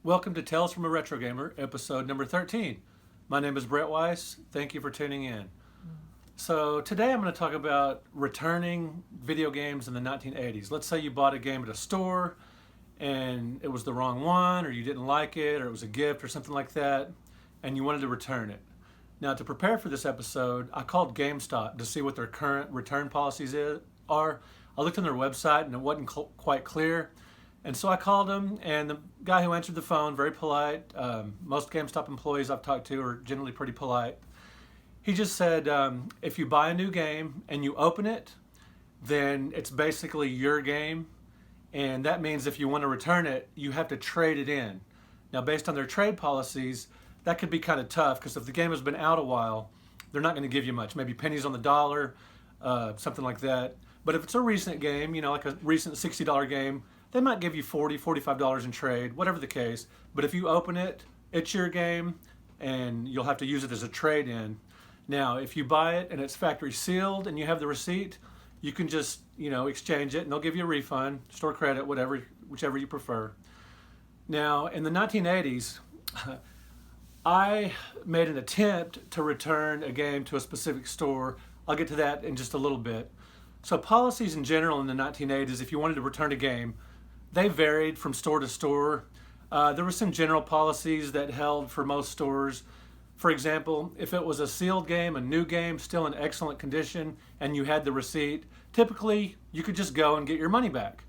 Welcome to Tales from a Retro Gamer, episode number 13. My name is Brett Weiss. Thank you for tuning in. So today I'm going to talk about returning video games in the 1980s. Let's say you bought a game at a store and it was the wrong one, or you didn't like it, or it was a gift or something like that, and you wanted to return it. Now, to prepare for this episode, I called GameStop to see what their current return policies are. I looked on their website and it wasn't quite clear. And so I called him, and the guy who answered the phone, very polite. Most GameStop employees I've talked to are generally pretty polite. He just said, if you buy a new game and you open it, then it's basically your game. And that means if you want to return it, you have to trade it in. Now, based on their trade policies, that could be kind of tough because if the game has been out a while, they're not going to give you much, maybe pennies on the dollar, something like that. But if it's a recent game, like a recent $60 game, they might give you $40, $45 in trade, whatever the case. But if you open it, it's your game, and you'll have to use it as a trade-in. Now, if you buy it and it's factory sealed and you have the receipt, you can just, exchange it, and they'll give you a refund, store credit, whatever, whichever you prefer. Now, in the 1980s, I made an attempt to return a game to a specific store. I'll get to that in just a little bit. So policies in general in the 1980s, if you wanted to return a game, they varied from store to store. There were some general policies that held for most stores. For example, if it was a sealed game, a new game, still in excellent condition, and you had the receipt, typically you could just go and get your money back.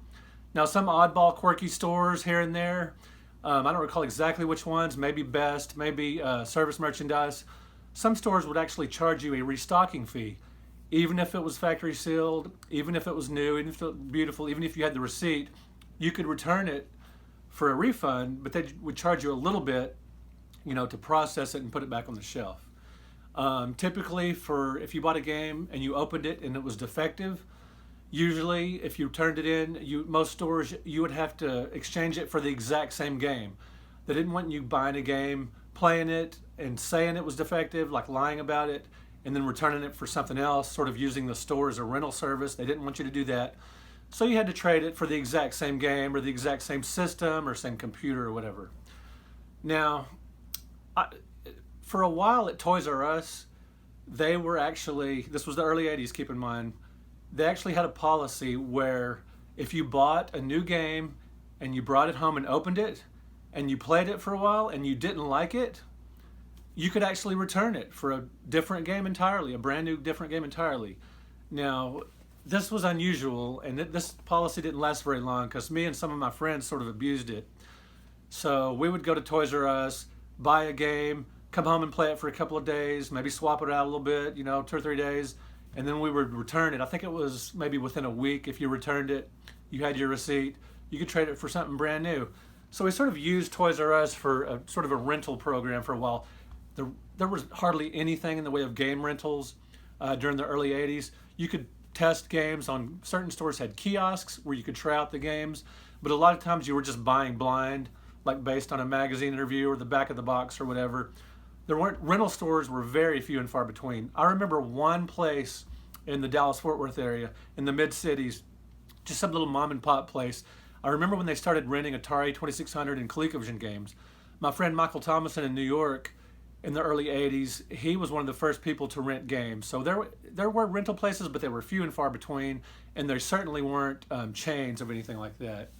Now, some oddball, quirky stores here and there, I don't recall exactly which ones, maybe Best, maybe Service Merchandise, some stores would actually charge you a restocking fee. Even if it was factory sealed, even if it was new, even if it was beautiful, even if you had the receipt, you could return it for a refund, but they would charge you a little bit, to process it and put it back on the shelf. Typically, if you bought a game and you opened it and it was defective, usually if you turned it in, most stores, you would have to exchange it for the exact same game. They didn't want you buying a game, playing it, and saying it was defective, like lying about it, and then returning it for something else, sort of using the store as a rental service. They didn't want you to do that. So you had to trade it for the exact same game or the exact same system or same computer or whatever. Now, for a while at Toys R Us, they were actually, this was the early 80s, keep in mind, they actually had a policy where if you bought a new game and you brought it home and opened it and you played it for a while and you didn't like it, you could actually return it for a different game entirely, a brand new different game entirely. Now, this was unusual, and this policy didn't last very long because me and some of my friends sort of abused it. So we would go to Toys R Us, buy a game, come home and play it for a couple of days, maybe swap it out a little bit, 2 or 3 days, and then we would return it. I think it was maybe within a week. If you returned it, you had your receipt, you could trade it for something brand new. So we sort of used Toys R Us for a sort of a rental program for a while. There was hardly anything in the way of game rentals during the early 80s. You could test games on certain stores, had kiosks where you could try out the games, but a lot of times you were just buying blind, like based on a magazine interview or the back of the box or whatever. Rental stores were very few and far between. I remember one place in the Dallas-Fort Worth area, in the mid-cities, just some little mom and pop place. I remember when they started renting Atari 2600 and ColecoVision games. My friend Michael Thomason in New York, in the early 80s, he was one of the first people to rent games. So there were rental places, but they were few and far between, and there certainly weren't chains of anything like that.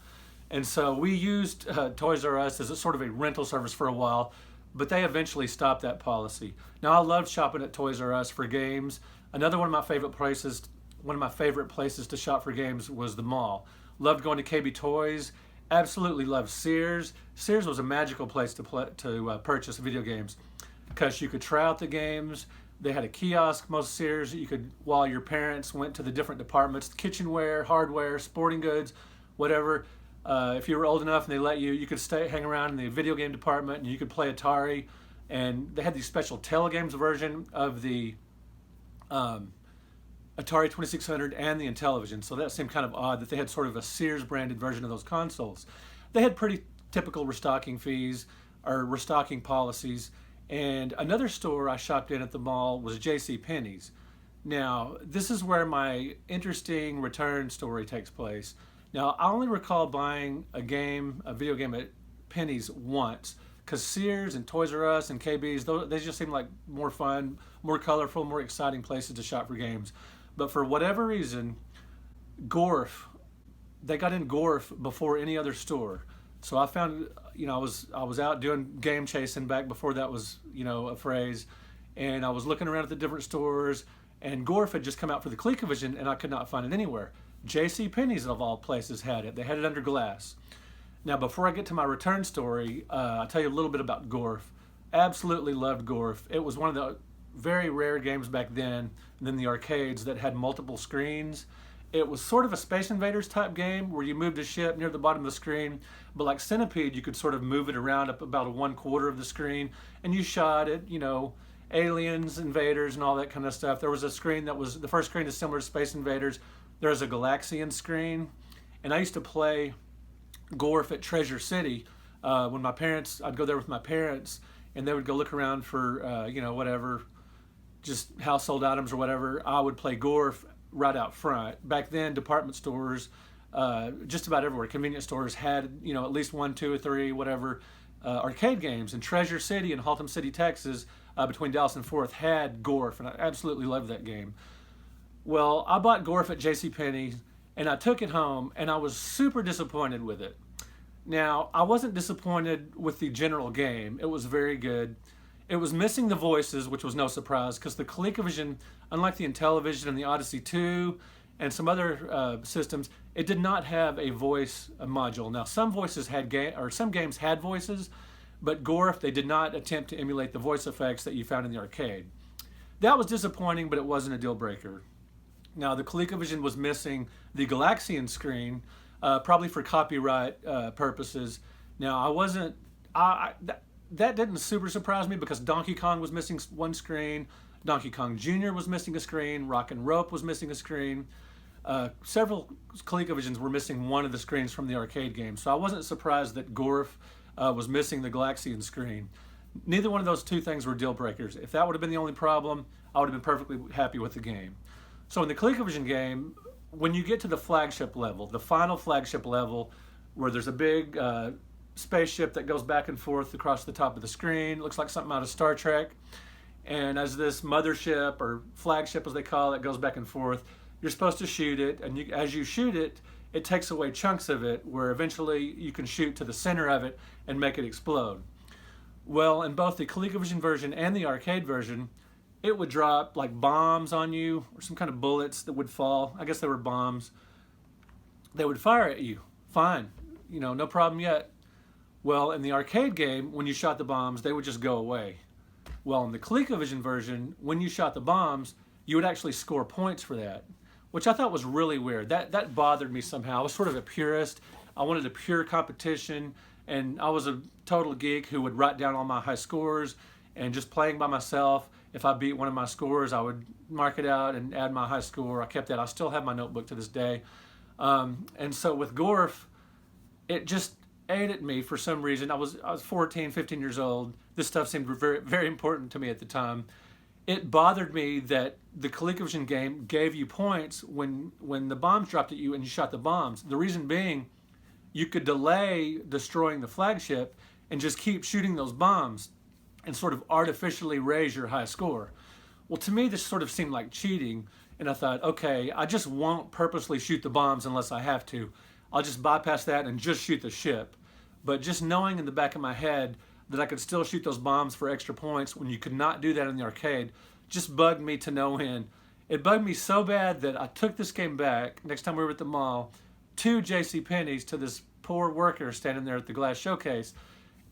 And so we used Toys R Us as a sort of a rental service for a while, but they eventually stopped that policy. Now, I loved shopping at Toys R Us for games. Another one of my favorite places to shop for games was the mall. Loved going to KB Toys. Absolutely loved Sears. Sears was a magical place to purchase video games, because you could try out the games. They had a kiosk, most Sears, you could, while your parents went to the different departments, kitchenware, hardware, sporting goods, whatever. If you were old enough and they let you, you could hang around in the video game department and you could play Atari. And they had these special telegames version of the Atari 2600 and the Intellivision. So that seemed kind of odd that they had sort of a Sears branded version of those consoles. They had pretty typical restocking fees or restocking policies. And another store I shopped in at the mall was JCPenney's. Now, this is where my interesting return story takes place. Now, I only recall buying a video game at Penney's once, because Sears and Toys R Us and KB's, they just seem like more fun, more colorful, more exciting places to shop for games. But for whatever reason, Gorf, they got in Gorf before any other store. So I found, I was out doing game chasing back before that was, a phrase, and I was looking around at the different stores, and Gorf had just come out for the ColecoVision, and I could not find it anywhere. J.C. Penney's of all places had it. They had it under glass. Now, before I get to my return story, I'll tell you a little bit about Gorf. Absolutely loved Gorf. It was one of the very rare games back then, and then the arcades that had multiple screens. It was sort of a Space Invaders type game where you moved a ship near the bottom of the screen, but like Centipede, you could sort of move it around up about a 1/4 of the screen, and you shot at, aliens, invaders, and all that kind of stuff. There was a screen that was, the first screen is similar to Space Invaders. There was a Galaxian screen, and I used to play Gorf at Treasure City when I'd go there with my parents, and they would go look around for, whatever, just household items or whatever. I would play Gorf right out front. Back then, department stores, just about everywhere, convenience stores had, at least 1, 2, or 3, whatever, arcade games. And Treasure City and Haltom City, Texas, between Dallas and Fort Worth, had Gorf, and I absolutely loved that game. Well, I bought Gorf at JCPenney, and I took it home, and I was super disappointed with it. Now, I wasn't disappointed with the general game. It was very good. It was missing the voices, which was no surprise, because the ColecoVision, unlike the Intellivision and the Odyssey 2 and some other systems, it did not have a voice module. Now, some games had voices, but Gorf, they did not attempt to emulate the voice effects that you found in the arcade. That was disappointing, but it wasn't a deal breaker. Now, the ColecoVision was missing the Galaxian screen, probably for copyright purposes. Now, that didn't super surprise me because Donkey Kong was missing one screen, Donkey Kong Jr. was missing a screen, Rock and Rope was missing a screen. Several ColecoVisions were missing one of the screens from the arcade game, so I wasn't surprised that Gorf was missing the Galaxian screen. Neither one of those two things were deal breakers. If that would have been the only problem, I would have been perfectly happy with the game. So in the ColecoVision game, when you get to the flagship level, the final flagship level, where there's a big spaceship that goes back and forth across the top of the screen, looks like something out of Star Trek, and as this mothership, or flagship as they call it, goes back and forth, you're supposed to shoot it, and as you shoot it, it takes away chunks of it, where eventually you can shoot to the center of it and make it explode. Well, in both the ColecoVision version and the arcade version, it would drop like bombs on you, or some kind of bullets that would fall. I guess they were bombs. They would fire at you. Fine, no problem yet. Well, in the arcade game, when you shot the bombs, they would just go away. Well, in the ColecoVision version, when you shot the bombs, you would actually score points for that, which I thought was really weird. That bothered me somehow. I was sort of a purist. I wanted a pure competition, and I was a total geek who would write down all my high scores, and just playing by myself, if I beat one of my scores, I would mark it out and add my high score. I kept that. I still have my notebook to this day. And so with Gorf, it just ate at me for some reason. I was 14, 15 years old. This stuff seemed very, very important to me at the time. It bothered me that the ColecoVision game gave you points when the bombs dropped at you and you shot the bombs. The reason being, you could delay destroying the flagship and just keep shooting those bombs and sort of artificially raise your high score. Well, to me, this sort of seemed like cheating, and I thought, okay, I just won't purposely shoot the bombs unless I have to. I'll just bypass that and just shoot the ship. But just knowing in the back of my head that I could still shoot those bombs for extra points when you could not do that in the arcade just bugged me to no end. It bugged me so bad that I took this game back, next time we were at the mall, to JCPenney's, to this poor worker standing there at the glass showcase.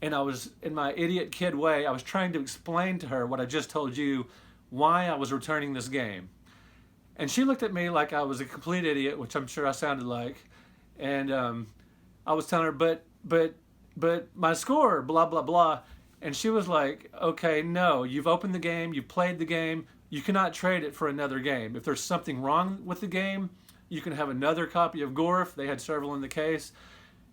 And I was, in my idiot kid way, I was trying to explain to her what I just told you, why I was returning this game. And she looked at me like I was a complete idiot, which I'm sure I sounded like. And I was telling her, but my score, blah, blah, blah. And she was like, okay, no, you've opened the game, you've played the game, you cannot trade it for another game. If there's something wrong with the game, you can have another copy of Gorf. They had several in the case.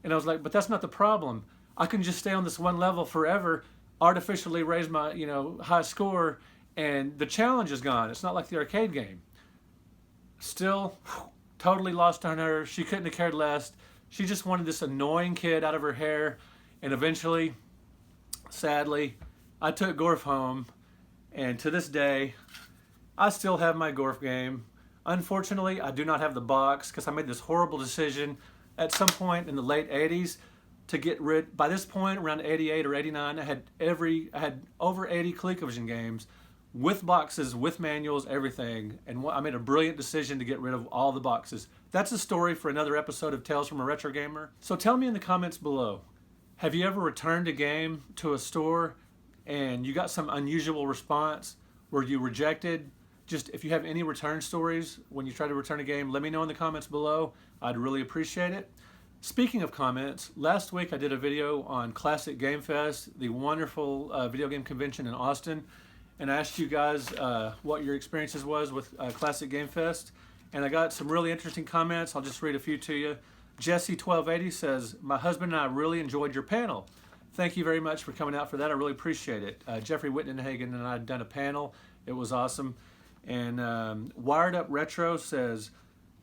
And I was like, but that's not the problem. I can just stay on this one level forever, artificially raise my, high score, and the challenge is gone. It's not like the arcade game. Still, totally lost on her. She couldn't have cared less. She just wanted this annoying kid out of her hair, And eventually, sadly, I took Gorf home, and to this day, I still have my Gorf game. Unfortunately, I do not have the box because I made this horrible decision at some point in the late 80s to get rid. By this point, around 88 or 89, I had over 80 ColecoVision games with boxes, with manuals, everything. And I made a brilliant decision to get rid of all the boxes. That's a story for another episode of Tales from a Retro Gamer. So tell me in the comments below, have you ever returned a game to a store and you got some unusual response? Were you rejected? Just if you have any return stories when you try to return a game, let me know in the comments below. I'd really appreciate it. Speaking of comments, last week I did a video on Classic Game Fest, the wonderful video game convention in Austin, and I asked you guys what your experiences was with Classic Game Fest, and I got some really interesting comments. I'll just read a few to you. Jesse1280 says, "My husband and I really enjoyed your panel. Thank you very much for coming out for that. I really appreciate it. Jeffrey Wittenhagen and I had done a panel. It was awesome." And Wired Up Retro says,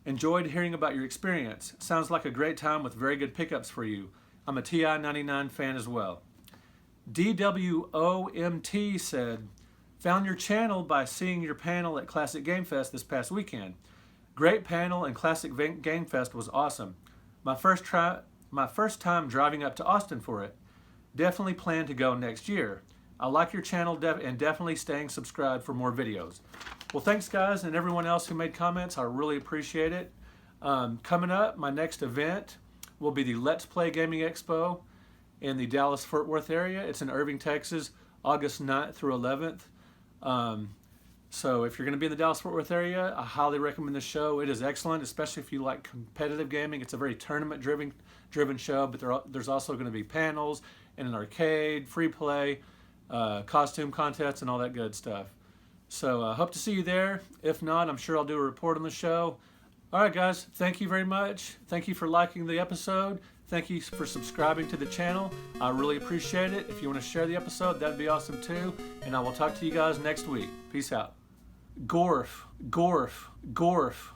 "Enjoyed hearing about your experience. Sounds like a great time with very good pickups for you. I'm a TI-99 fan as well." DWOMT said, "Found your channel by seeing your panel at Classic Game Fest this past weekend. Great panel and Classic Game Fest was awesome. My first time driving up to Austin for it. Definitely plan to go next year. I like your channel and definitely staying subscribed for more videos." Well, thanks guys and everyone else who made comments. I really appreciate it. Coming up, my next event will be the Let's Play Gaming Expo in the Dallas-Fort Worth area. It's in Irving, Texas, August 9th through 11th. So if you're going to be in the Dallas-Fort Worth area, I highly recommend this show. It is excellent, especially if you like competitive gaming. It's a very tournament-driven show, but there's also going to be panels and an arcade, free play, costume contests, and all that good stuff. So I hope to see you there. If not, I'm sure I'll do a report on the show. All right, guys, thank you very much. Thank you for liking the episode. Thank you for subscribing to the channel. I really appreciate it. If you want to share the episode, that'd be awesome too. And I will talk to you guys next week. Peace out. Gorf, Gorf, Gorf.